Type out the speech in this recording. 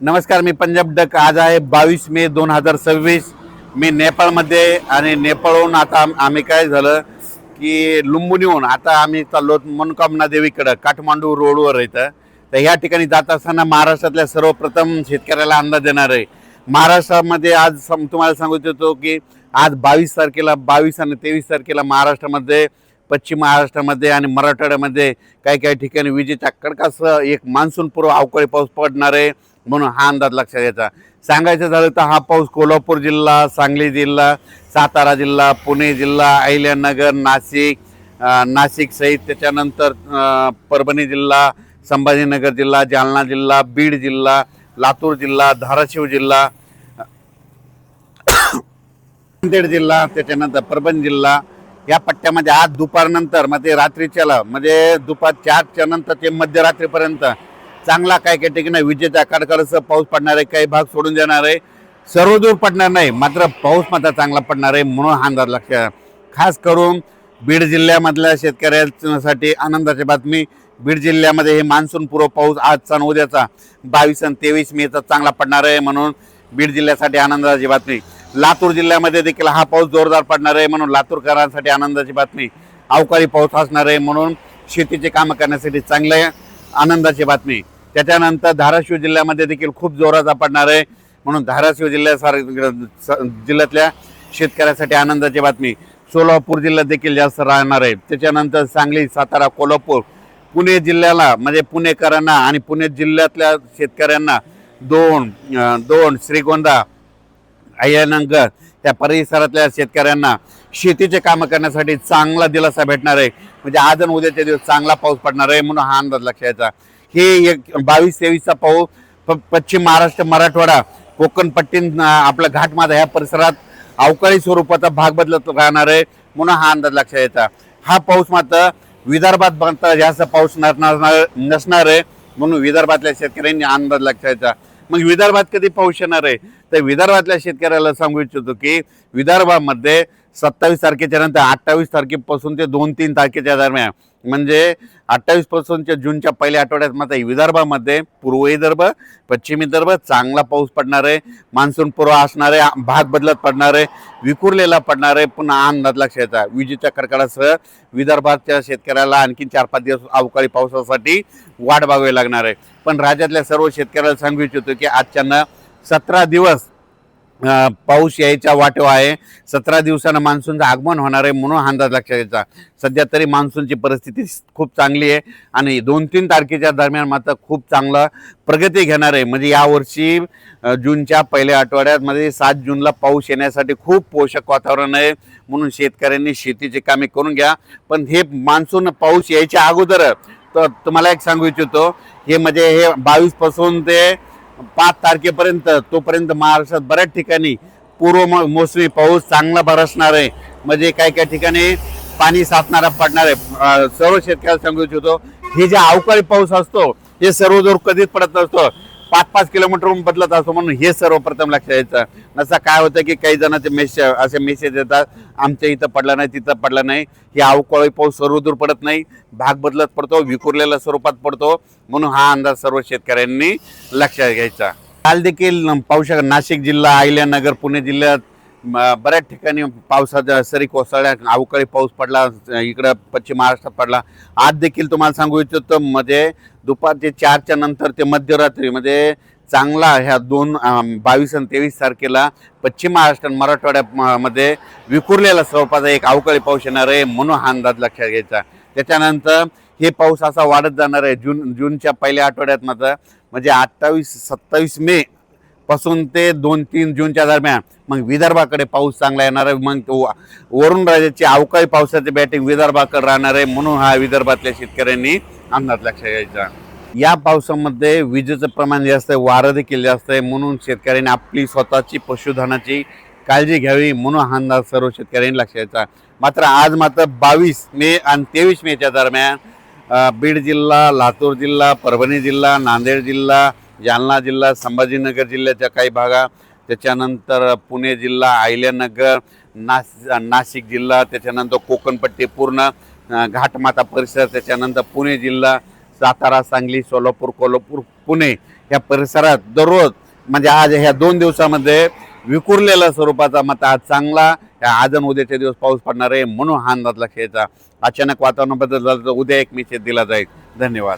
नमस्कार, मी पंजाब डक. आज आहे 22 मे 2026. मी नेपाळमध्ये आणि नेपाळहून आता आम्ही काय झालं की लुंबिनीहून आता आम्ही चाललो मनोकामना देवीकडं काठमांडू रोडवर येतं. तर ह्या ठिकाणी जात असताना महाराष्ट्रातल्या सर्वप्रथम शेतकऱ्याला अंदाज देणार आहे. महाराष्ट्रामध्ये आज तुम्हाला सांगू इच्छितो की आज 22 तारखेला 22 आणि 23 तारखेला महाराष्ट्रामध्ये, पश्चिम महाराष्ट्रामध्ये आणि मराठवाड्यामध्ये काही काही ठिकाणी विजेच्या कडकासह एक मान्सूनपूर्व अवकाळी पाऊस पडणार आहे, म्हणून हा अंदाज लक्षात घ्यायचा. सांगायचं झालं तर हा पाऊस कोल्हापूर जिल्हा, सांगली जिल्हा, सातारा जिल्हा, पुणे जिल्हा, अहिल्यानगर, नाशिक सहित त्याच्यानंतर परभणी जिल्हा, संभाजीनगर जिल्हा, जालना जिल्हा, बीड जिल्हा, लातूर जिल्हा, धाराशिव जिल्हा, नांदेड जिल्हा, त्याच्यानंतर परभणी जिल्हा या पट्ट्यामध्ये आज दुपारनंतर म्हणजे रात्रीच्याला म्हणजे दुपार 4च्या नंतर ते मध्यरात्रीपर्यंत चांगला काही काही ठिकाणी विजेच्या कडकडासह पाऊस पडणार आहे. काही भाग सोडून देणार आहे, सर्वदूर पडणार नाही, मात्र पाऊस मात्र चांगला पडणार आहे, म्हणून हा अंदाज लक्षात. खास करून बीड जिल्ह्यामधल्या शेतकऱ्यांसाठी आनंदाची बातमी. बीड जिल्ह्यामध्ये हे मान्सूनपूर्व पाऊस आजचा आणि उद्याचा 22 आणि 23 मेचा चांगला पडणार आहे, म्हणून बीड जिल्ह्यासाठी आनंदाची बातमी. लातूर जिल्ह्यामध्ये देखील हा पाऊस जोरदार पडणार आहे, म्हणून लातूरकरांसाठी आनंदाची बातमी. अवकाळी पाऊस असणार आहे, म्हणून शेतीचे कामं करण्यासाठी चांगले आनंदाची बातमी. त्याच्यानंतर धाराशिव जिल्ह्यामध्ये देखील खूप जोराचा पडणार आहे, म्हणून धाराशिव जिल्ह्यातल्या शेतकऱ्यासाठी आनंदाची बातमी. सोलापूर जिल्ह्यात देखील जास्त राहणार आहे. त्याच्यानंतर सांगली, सातारा, कोल्हापूर, पुणे जिल्ह्याला म्हणजे पुणेकरांना आणि पुणे जिल्ह्यातल्या शेतकऱ्यांना दोन श्रीगोंदा, अहिल्यानगर त्या परिसरातल्या शेतकऱ्यांना शेतीचे कामं करण्यासाठी चांगला दिलासा भेटणार आहे. म्हणजे आज आणि उद्याच्या दिवस चांगला पाऊस पडणार आहे, म्हणून हा अंदाज लक्षात घ्यायचा. हे एक 22-23चा पाऊस पश्चिम महाराष्ट्र, मराठवाडा, कोकण पट्टी, आपला घाटमाथा ह्या परिसरात अवकाळी स्वरूपाचा भाग बदलत राहणार आहे, म्हणून हा अंदाज लक्षात घ्यायचा. हा पाऊस मात्र विदर्भात मात्र जास्त पाऊस नसणार आहे, म्हणून विदर्भातल्या शेतकऱ्यांनी अंदाज लक्षात घ्यायचा. मग विदर्भात कधी पाऊस येणार आहे, तर विदर्भातल्या शेतकऱ्याला सांगू इच्छितो की विदर्भामध्ये 27 तारखेच्या नंतर 28 तारखेपासून ते 2-3 तारखेच्या दरम्यान म्हणजे 28 पासूनच्या जूनच्या पहिल्या आठवड्यात मात्र विदर्भामध्ये पूर्व विदर्भ, पश्चिम विदर्भ चांगला पाऊस पडणार आहे. मान्सून पूर्व असणार आहे, भाग बदलत पडणार आहे, विखुरलेला पडणार आहे. पुन्हा अंदाज लक्षात घ्यायचा. विजेच्या कडकडासह विदर्भाच्या शेतकऱ्याला आणखी 4-5 दिवस अवकाळी पावसासाठी वाट बघावी लागणार आहे. पण राज्यातल्या सर्व शेतकऱ्याला सांगू इच्छितो की आजच्यानं 17 दिवस पाऊस यायच्या वाटेवर आहे. 17 दिवसानं मान्सूनचं आगमन होणार आहे, म्हणून अंदाज लक्षात घ्यायचा. सध्या तरी मान्सूनची परिस्थिती खूप चांगली आहे आणि 2-3 तारखेच्या दरम्यान मात्र खूप चांगला प्रगती घेणार आहे. म्हणजे यावर्षी जूनच्या पहिल्या आठवड्यात म्हणजे 7 जूनला पाऊस येण्यासाठी खूप पोषक वातावरण आहे, म्हणून शेतकऱ्यांनी शेतीची कामे करून घ्या. पण हे मान्सून पाऊस यायच्या अगोदर तर तुम्हाला एक सांगू इच्छितो, हे म्हणजे हे 22 पासून ते 5 तारखेपर्यंत तोपर्यंत महाराष्ट्रात बऱ्याच ठिकाणी पूर्व मोसमी पाऊस चांगला बरसणार आहे. म्हणजे काही काही ठिकाणी पाणी साचणारा पडणार आहे. सर्व शेतकऱ्याला सांगू इच्छितो, हे जे अवकाळी पाऊस असतो हे सर्वदूर कधीच पडत नसतो, 5-5 किलोमीटरहून बदलत असतो, म्हणून हे सर्वप्रथम लक्षात द्यायचं. नसा काय होतं की काही जणांचे असे मेसेज येतात, आमच्या इथं पडला नाही, तिथं पडला नाही. हे अवकाळी पाऊस सर्वदूर पडत नाही, भाग बदलत पडतो, विखुरलेल्या स्वरूपात पडतो, म्हणून हा अंदाज सर्व शेतकऱ्यांनी लक्षात घ्यायचा. काल देखील पाहू शकता नाशिक जिल्हा, अहिल्यानगर, पुणे जिल्ह्यात बऱ्याच ठिकाणी पावसाच्या सरी कोसळल्या, अवकाळी पाऊस पडला, इकडं पश्चिम महाराष्ट्रात पडला. आज देखील तुम्हाला सांगू इच्छितो म्हणजे दुपारचे 4च्या नंतर ते मध्यरात्री म्हणजे चांगला ह्या 22 आणि 23 तारखेला पश्चिम महाराष्ट्र आणि मराठवाड्यामध्ये विखुरलेला स्वरूपाचा एक अवकाळी पाऊस येणार आहे, म्हणून हा अंदाज लक्षात घ्यायचा. त्याच्यानंतर हे पाऊस असा वाढत जाणार आहे. जूनच्या पहिल्या आठवड्यात मात्र म्हणजे 28-27 मे पासून ते 2-3 जूनच्या दरम्यान मग विदर्भाकडे पाऊस चांगला येणार आहे. मग वरुण राज्याची अवकाळी पावसाची बॅटिंग विदर्भाकडे राहणार आहे, म्हणून हा विदर्भातल्या शेतकऱ्यांनी अंदाज लक्षात घ्यायचा. या पावसामध्ये विजेचं प्रमाण जास्त आहे, वारं देखील जास्त आहे, म्हणून शेतकऱ्यांनी आपली स्वतःची पशुधनाची काळजी घ्यावी, म्हणून हा अंदाज सर्व शेतकऱ्यांनी लक्षात घ्यायचा. मात्र आज मात्र 22 मे आणि 23 मेच्या दरम्यान बीड जिल्हा, लातूर जिल्हा, परभणी जिल्हा, नांदेड जिल्हा, जालना जिल्हा, संभाजीनगर जिल्ह्याच्या काही भागात, त्याच्यानंतर पुणे जिल्हा, अहिल्यानगर, नाशिक जिल्हा, त्याच्यानंतर कोकणपट्टी पूर्ण घाटमाथा परिसर, त्याच्यानंतर पुणे जिल्हा, सातारा, सांगली, सोलापूर, कोल्हापूर, पुणे या परिसरात दररोज म्हणजे आज ह्या 2 दिवसामध्ये विखुरलेल्या स्वरूपाचा मत आज चांगला आज आणि उद्याचे दिवस पाऊस पडणार आहे म्हणून हा अंदाज लक्षात यायचा. अचानक वातावरण बदल झालं तर उद्या एक निश्चित दिला जाईल. धन्यवाद.